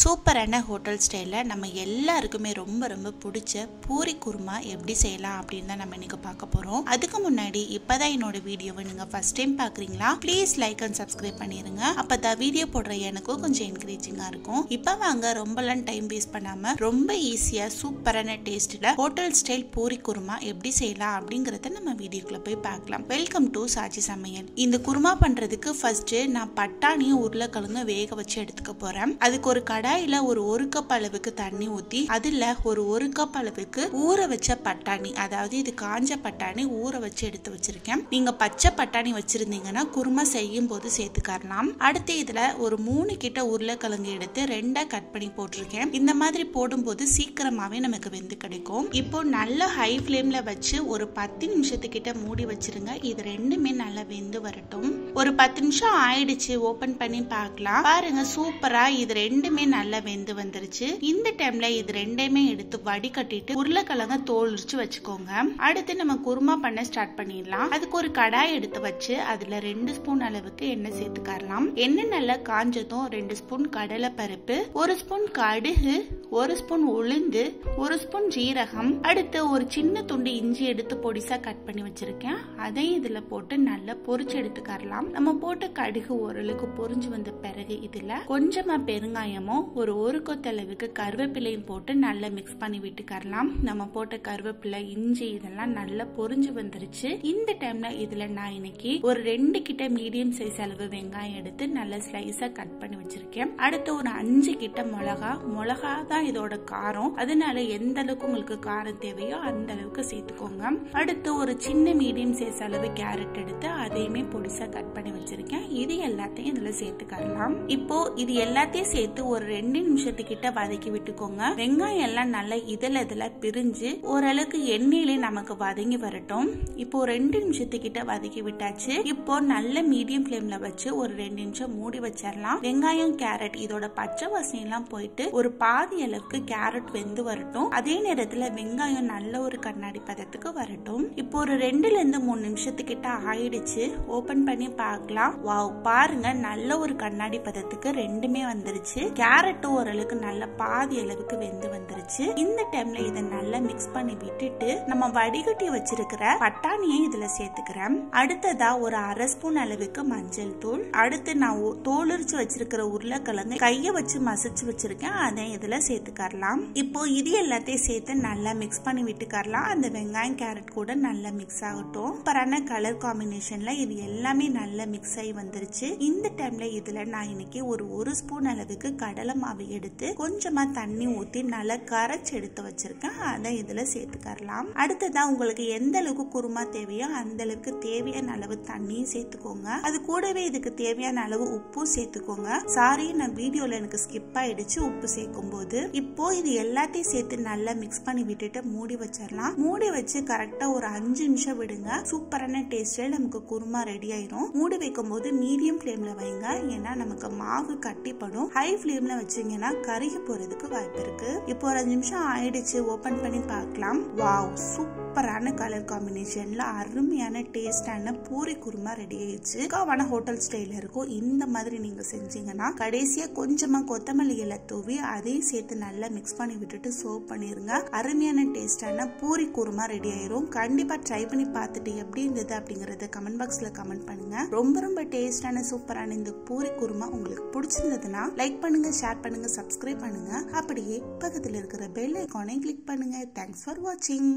சூப்பரான ஹோட்டல் ஸ்டைலில் நம்ம எல்லாருக்குமே ரொம்ப ரொம்ப பிடிச்ச பூரி குருமா எப்படி செய்யலாம் அப்படின்னு தான் நம்ம இன்னைக்கு பார்க்க போகிறோம். அதுக்கு முன்னாடி இப்போதான் என்னோட வீடியோவை நீங்கள் ஃபர்ஸ்ட் டைம் பார்க்குறீங்களா, ப்ளீஸ் லைக் அண்ட் சப்ஸ்கிரைப் பண்ணிடுங்க. அப்போ தான் வீடியோ போடுற எனக்கும் கொஞ்சம் என்கரேஜிங்காக இருக்கும். இப்போ வாங்க ரொம்பலாம் டைம் வேஸ்ட் பண்ணாமல் ரொம்ப ஈஸியாக சூப்பரான டேஸ்ட்டில் ஹோட்டல் ஸ்டைல் பூரி குருமா எப்படி செய்யலாம் அப்படிங்கிறத நம்ம வீடியோக்குள்ளே போய் பார்க்கலாம். வெல்கம் டு சாச்சி சமையல். இந்த குருமா பண்ணுறதுக்கு ஃபர்ஸ்ட்டு நான் பட்டாணியும் உருளைக்கிழங்கு வேக வச்சு எடுத்துக்க போகிறேன். அதுக்கு ஒரு கடாயில ஒரு கப் அளவுக்கு தண்ணி ஊத்தி அதுல ஒரு கப் அளவுக்கு ஊற வச்ச பட்டாணி, அதாவது இது காஞ்ச பட்டாணி ஊற வச்சு எடுத்து வச்சிருக்கேன். நீங்க பச்சை பட்டாணி வச்சிருந்தீங்கன்னா குருமா செய்யும் போது சேர்த்துக்கலாம். அடுத்து இதுல ஒரு 3 கிட்ட உருளைக்கிழங்கு எடுத்து 2 கட் பண்ணி போட்டிருக்கேன். இந்த மாதிரி போடும்போது சீக்கிரமாவே நமக்கு வெந்து கிடைக்கும். இப்போ நல்ல ஹை ஃபிளேம்ல வச்சு ஒரு 10 நிமிஷத்துக்கிட்ட மூடி வச்சிருங்க. இது ரெண்டுமே நல்லா வெந்து வரட்டும். ஒரு 10 நிமிஷம் ஆயிடுச்சு, ஓபன் பண்ணி பார்க்கலாம். பாருங்க சூப்பரா இது ரெண்டுமே நல்லா வெந்து வந்துருச்சு. இந்த டைம்ல இது ரெண்டையுமே எடுத்து வடிகட்டிட்டு உருளைக்கிழங்க தோல் உரிச்சு வச்சுக்கோங்க. அடுத்து நம்ம குருமா பண்ண ஸ்டார்ட் பண்ணிடலாம். அதுக்கு ஒரு கடாய் எடுத்து வச்சு அதுல 2 ஸ்பூன் அளவுக்கு எண்ணெய் சேர்த்துக்கலாம். எண்ணெய் நல்லா காஞ்சதும் 2 ஸ்பூன் கடலை பருப்பு, 1 ஸ்பூன் கடுகு, 1 ஸ்பூன் உளுந்து, 1 ஸ்பூன் ஜீரகம், அடுத்து ஒரு சின்ன துண்டு இஞ்சி எடுத்து பொடிசா கட் பண்ணி வச்சிருக்கேன். அதையும் இதுல போட்டு நல்லா பொரிச்சு எடுத்துக்கலாம். நம்ம போட்ட கடுகு ஓரளவுக்கு பொரிஞ்சு வந்த பிறகு இதுல கொஞ்சமா பெருங்காயமும் ஒரு கொத்தளவுக்கு கருவேப்பிலையும் போட்டு நல்லா மிக்ஸ் பண்ணி விட்டுக்கலாம். நம்ம போட்ட கருவேப்பிலை, இஞ்சி இதெல்லாம் நல்லா பொரிஞ்சு வந்துருச்சு. இந்த டைம்ல இதுல நான் இன்னைக்கு ஒரு 2 கிட்ட மீடியம் சைஸ் அளவு வெங்காயம் எடுத்து நல்லா ஸ்லைஸா கட் பண்ணி வச்சிருக்கேன். அடுத்து ஒரு 5 கிட்ட மிளகா தான் இதோட காரம், அதனால எந்த அளவுக்கு உங்களுக்கு காரம் தேவையோ அந்த அளவுக்கு சேர்த்துக்கோங்க. அடுத்து ஒரு சின்ன மீடியம் சைஸ் அளவு கேரட் எடுத்து அதையுமே பொடிசா கட் பண்ணி வச்சிருக்கேன். இது எல்லாத்தையும் இதுல சேர்த்துக்கலாம். இப்போ இது எல்லாத்தையும் சேர்த்து ஒரு 2 நிமிஷத்துக்கிட்ட வதக்கி விட்டுக்கோங்க. வெங்காயம் எல்லாம் நல்லா இதுல பிரிஞ்சு ஓரளவுக்கு எண்ணெயிலே நமக்கு வதங்கி வரட்டும். இப்போ 2 நிமிஷத்துக்கிட்ட வதக்கி விட்டாச்சு. இப்போ நல்ல மீடியம் ஃபிளேம்ல வச்சு ஒரு 2 நிமிஷம் மூடி வச்சிடலாம். வெங்காயம் கேரட் இதோட பச்சை வாசனை எல்லாம் போயிட்டு ஒரு பாதி அளவுக்கு கேரட் வெந்து வரட்டும். அதே நேரத்துல வெங்காயம் நல்ல ஒரு கண்ணாடி பதத்துக்கு வரட்டும். இப்போ ஒரு 2ல இருந்து 3 நிமிஷத்துக்கிட்ட ஆயிடுச்சு. ஓபன் பண்ணி பார்க்கலாம். வாவ், பாருங்க நல்ல ஒரு கண்ணாடி பதத்துக்கு ரெண்டுமே வந்துருச்சு. கேரட்டும் ஓரளவுக்கு நல்ல பாதி அளவுக்கு வெந்து வந்துருச்சு. இந்த டைம்ல இதை நல்லா மிக்ஸ் பண்ணி விட்டுட்டு நம்ம வடிகட்டி வச்சிருக்கிற பட்டாணியை இதுல சேர்த்துக்கிறேன். அடுத்ததா ஒரு 1/2 ஸ்பூன் அளவுக்கு மஞ்சள் தூள், அடுத்து நான் தோலுரிச்சு வச்சிருக்கிற உருளைக்கிழங்கு கைய வச்சு மசிச்சு வச்சிருக்கேன், அதை இதுல சேர்த்துக்கலாம். இப்போ இது எல்லாத்தையும் சேர்த்து நல்லா மிக்ஸ் பண்ணி விட்டுக்கலாம். அந்த வெங்காயம் கேரட் கூட நல்லா மிக்ஸ் ஆகட்டும். சூப்பரான கலர் காம்பினேஷன்ல இது எல்லாமே நல்லா மிக்ஸ் ஆகி வந்துருச்சு. இந்த டைம்ல இதுல நான் இன்னைக்கு ஒரு ஸ்பூன் அளவுக்கு கடலை மாவு எடுத்து கொஞ்சமா தண்ணி ஊத்தி நல்லா கரைச்சு எடுத்து வச்சிருக்கேன். அதை இதுல சேர்த்துக்கலாம். அடுத்ததா உங்களுக்கு எந்த அளவுக்கு குருமா தேவையோ அந்த அளவுக்கு தேவையான அளவு தண்ணியும் சேர்த்துக்கோங்க. அது கூடவே இதுக்கு தேவையான அளவு உப்பும் சேர்த்துக்கோங்க. சாரி, நான் வீடியோல எனக்கு ஸ்கிப் ஆயிடுச்சு உப்பு சேர்க்கும் போது. இப்போ இது எல்லாத்தையும் சேர்த்து நல்லா மிக்ஸ் பண்ணி விட்டுட்டு மூடி வச்சிடலாம். மூடி வச்சு கரெக்டா ஒரு 5 நிமிஷம் விடுங்க. சூப்பரான டேஸ்ட்ல நமக்கு குருமா ரெடி ஆயிரும். மூடி வைக்கும் போது மீடியம் ஃபிளேம்ல வைங்க, ஏன்னா நமக்கு மாவு கட்டிப்படும். ஹை ஃபிளேம்ல வச்சீங்கன்னா கருகி போறதுக்கு வாய்ப்பு இருக்கு. இப்போ ஒரு 5 நிமிஷம் ஆயிடுச்சு, ஓபன் பண்ணி பார்க்கலாம். வாவ், சூப்பரான கலர் காம்பினேஷன்ல அருமையான டேஸ்டான பூரி குருமா ரெடி ஆயிடுச்சு. காவான ஹோட்டல் ஸ்டைல இருக்கும். இந்த மாதிரி நீங்க செஞ்சீங்கன்னா கடைசியா கொஞ்சமா கொத்தமல்லி இலை தூவி அதையும் சேர்த்து நல்லா மிக்ஸ் பண்ணி விட்டுட்டு சர்வ் பண்ணிருங்க. அருமையான டேஸ்டான பூரி குருமா ரெடி ஆயிரும். கண்டிப்பா ட்ரை பண்ணி பார்த்துட்டு எப்படி இருந்தது அப்படிங்கறத கமெண்ட் பாக்ஸ்ல கமெண்ட் பண்ணுங்க. ரொம்ப டேஸ்டான சூப்பரான இந்த பூரி குருமா உங்களுக்கு பிடிச்சிருந்ததுன்னா லைக் பண்ணுங்க, ஷேர் பண்ணுங்க, சப்ஸ்கிரைப் பண்ணுங்க. அப்படியே பக்கத்துல இருக்கிற பெல் ஐகானை கிளிக் பண்ணுங்க. தேங்க்ஸ் ஃபார் வாட்சிங்.